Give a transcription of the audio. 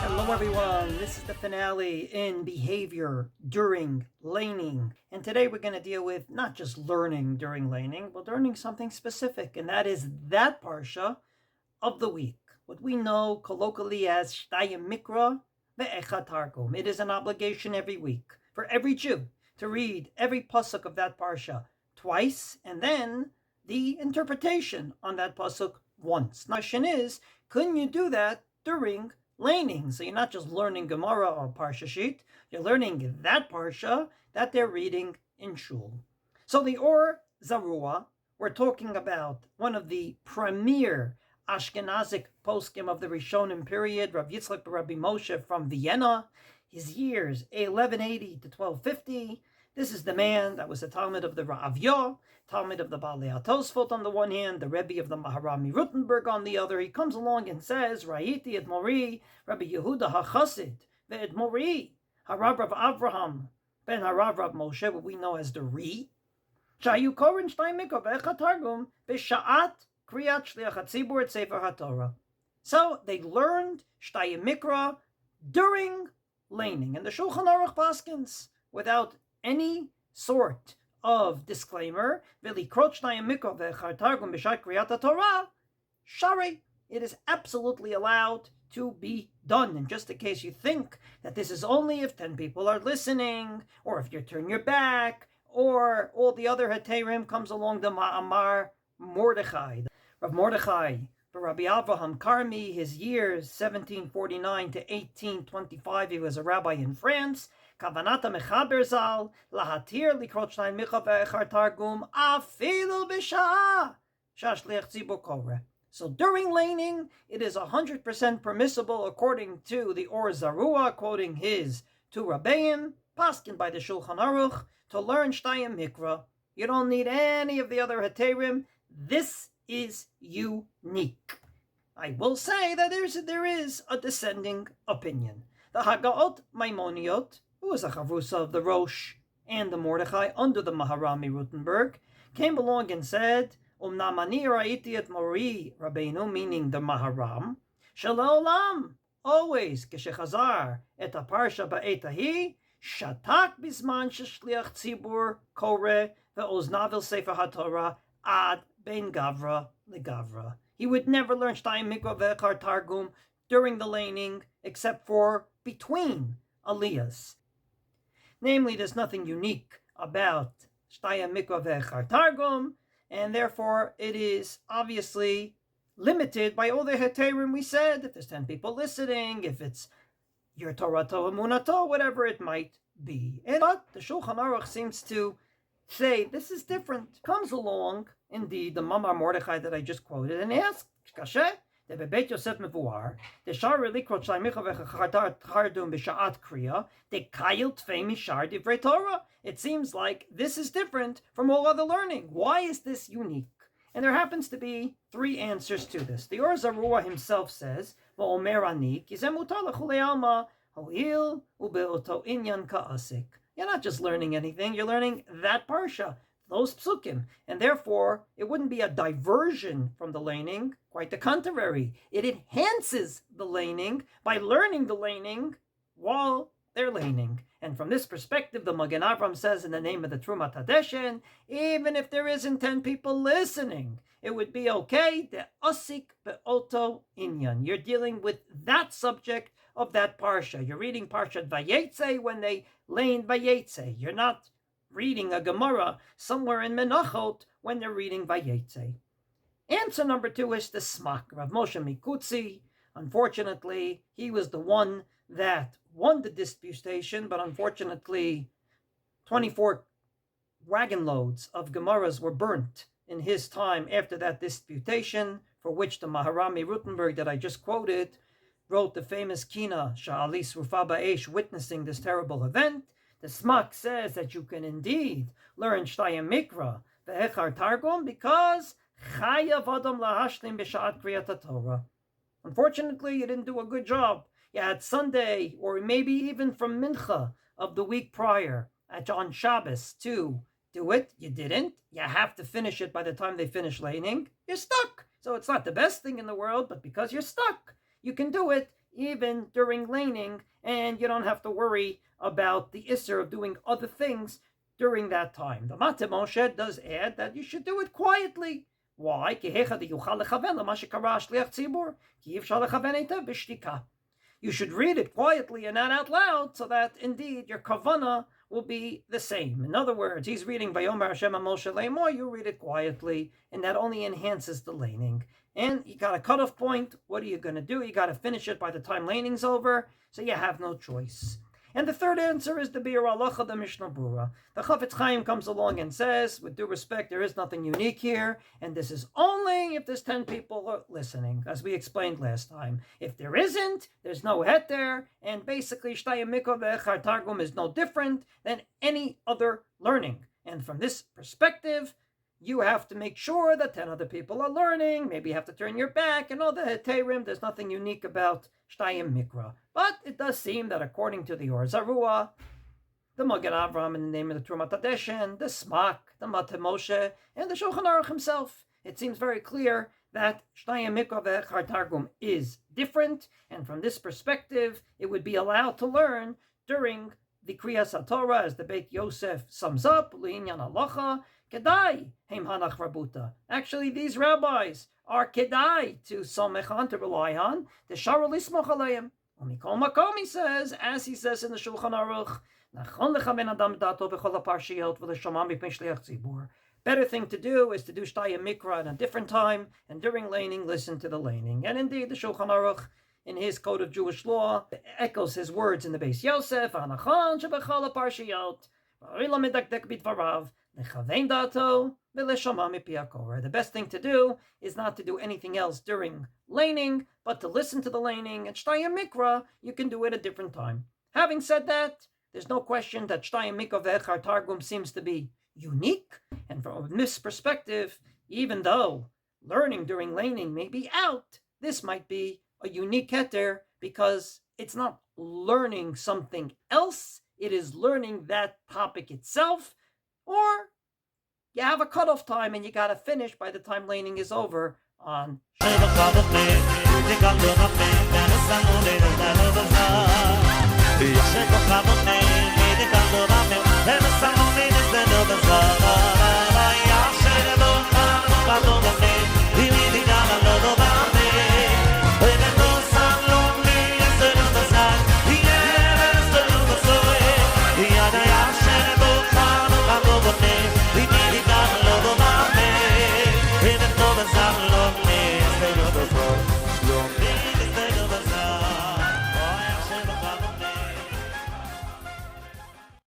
Hello everyone, this is the finale in behavior during laning, and today we're going to deal with not just learning during laning, but learning something specific, and that is that parsha of the week, what we know colloquially as Shnayim Mikra Ve'echad Targum. It is an obligation every week for every Jew to read every pasuk of that parsha twice, and then the interpretation on that pasuk once. The question is, couldn't you do that during laning? So you're not just learning Gemara or Parsha Sheet, you're learning that Parsha that they're reading in Shul. So the Or Zarua, we're talking about one of the premier Ashkenazic poskim of the Rishonim period, Rav Yitzchak Rabbi Moshe from Vienna, his years 1180 to 1250. This is the man that was a Talmud of the Ra'avya, Talmud of the Balei HaTosfot on the one hand, the Rebbe of the Maharami Rutenberg on the other. He comes along and says, Ra'iti et Mori, Rabbi Yehuda HaChassid, ve'et Mori, Harav Rav Avraham, ben Harav Rav Moshe, what we know as the Ri, Shayu Korin Shnayim Mikra Ve'echad Targum, B'sha'at Kriyat Shliach HaTzibur et Sefer HaTorah. So they learned Shnayim Mikra during laning, and the Shulchan Aruch paskins without any sort of disclaimer, Vili Krochnayim Mikra Ve'echad Targum B'shat Kriyat Torah, Shari. It is absolutely allowed to be done. And just in case you think that this is only if 10 people are listening, or if you turn your back, or all the other Heterim comes along the Ma'amar Mordechai. Rav Mordechai, Rabbi Avraham Karmi, his years 1749 to 1825, he was a rabbi in France. Kavanata mechaber zal lahatir likrot shnayim mikra ve'echad targum afilu b'sha'ah shashliach tzibur koreh. So during laning, it is 100% permissible, according to the Or Zarua, quoting his two Rabbeim, paskin by the Shulchan Aruch, to learn Shnayim Mikra. You don't need any of the other Heterim. This is unique. I will say that there is a dissenting opinion. The Hagaot Maimoniot, who was a Chavrusa of the Rosh and the Mordechai under the Maharami Rutenberg, came along and said, Umnam ani ra'iti et mori Rabbeinu, meaning the Maharam, Shalom, always, keshechazar et aparsha ba'et hahi, shatak bisman sheshliach tzibur kore ve'oznav el sefer haTorah ad ben gavra legavra. He would never learn Shnayim Mikra Ve'echad Targum during the laning, except for between aliyahs. Namely, there's nothing unique about Shnayim Mikra Ve'echad Targum, and therefore it is obviously limited by all the heterim we said. If there's 10 people listening, if it's your Torah Munato, whatever it might be. But the Shulchan Aruch seems to say this is different. Comes along, indeed, the Mamar Mordechai that I just quoted, and asks, Kashe, the Bebeit Yosef Mevuar, the Shar Likrot Shnayim Mikra Ve'echad Targum B'sha'at Kriya, the Kayil Tfei Mishar Divrei Torah. It seems like this is different from all other learning. Why is this unique? And there happens to be 3 answers to this. The Or Zarua himself says, V'omer ani, ki ze mutar l'chulei alma, ho'il u'be'oto inyan ka'asik. You're not just learning anything, you're learning that parsha, those psukim. And therefore, it wouldn't be a diversion from the laning. Quite the contrary. It enhances the laning by learning the laning while they're laning. And from this perspective, the Magen Avram says in the name of the Trumat Hadeshen, even if there isn't 10 people listening, it would be okay. The asik be'oto inyan. You're dealing with that subject of that parsha. You're reading Parshat Vayetze when they lane Vayetze. You're not reading a Gemara somewhere in Menachot when they're reading Vayetze. Answer number 2 is the Smak, Rav Moshe Mikutzi. Unfortunately, he was the one that won the disputation, but unfortunately 24 wagon loads of Gemaras were burnt in his time after that disputation for which the Maharami Rutenberg that I just quoted wrote the famous Kina, Sha'alis Rufa Ba'esh, witnessing this terrible event. The Smak says that you can indeed learn Shtayim Mikra, Ve'echar Targum, because Chayav Adam Lahashlim B'Sha'at Kriyat Torah. Unfortunately, you didn't do a good job. You had Sunday, or maybe even from Mincha of the week prior, on Shabbos, to do it. You didn't. You have to finish it by the time they finish laning. You're stuck. So it's not the best thing in the world, but because you're stuck, you can do it even during laning, and you don't have to worry about the isser of doing other things during that time. The Mate Moshe does add that you should do it quietly. Why? You should read it quietly and not out loud, so that indeed your kavanah will be the same. In other words, he's reading Vayomer Hashem Moshe Le'emor, you read it quietly, and that only enhances the laning. And you got a cutoff point. What are you going to do? You got to finish it by the time laning's over, so you have no choice. And the third answer is the Bir Halacha, the Mishnah Brura. The Chafetz Chaim comes along and says, with due respect, there is nothing unique here, and this is only if there's 10 people listening, as we explained last time. If there isn't, there's no heter, and basically Shtayim Mikra Ve'echar Targum is no different than any other learning. And from this perspective, you have to make sure that 10 other people are learning. Maybe you have to turn your back and all the heterim. There's nothing unique about Shtayim Mikra. But it does seem that according to the Or Zarua, the Magen Avram in the name of the Trumat Hadeshen, the Smak, the Mate Moshe, and the Shulchan Aruch himself, it seems very clear that Shtayim Mikra Ve'echar Targum is different. And from this perspective, it would be allowed to learn during the Kriyas HaTorah, as the Beit Yosef sums up, L'inyan Halacha, Kedai, Heim Hanach Rabuta. Actually, these rabbis are Kedai to somech on, to rely on. The Shara Lismoch Aleim. Mikol Makom, he says, as he says in the Shulchan Aruch, Nachon lechaven adam dato b'chol ha'parshiyot v'leshamam mipnei shliach tzibur. Better thing to do is to do Shtayim Mikra at a different time, and during laning, listen to the laning. And indeed, the Shulchan Aruch, in his code of Jewish law, echoes his words in the Beis Yosef, Anachon shebechol ha'parshiyot, v'arila medakdek bidvarav, lechaven dato v'leshamam mipi hakorah. The best thing to do is not to do anything else during laning, but to listen to the laning. And Shtayim Mikra, you can do it at a different time. Having said that, there's no question that Shtayim Mikra Ve'echar Targum seems to be unique. And from this perspective, even though learning during laning may be out, this might be a unique heter because it's not learning something else, it is learning that topic itself, or you have a cutoff time and you got to finish by the time laning is over on Shabbos.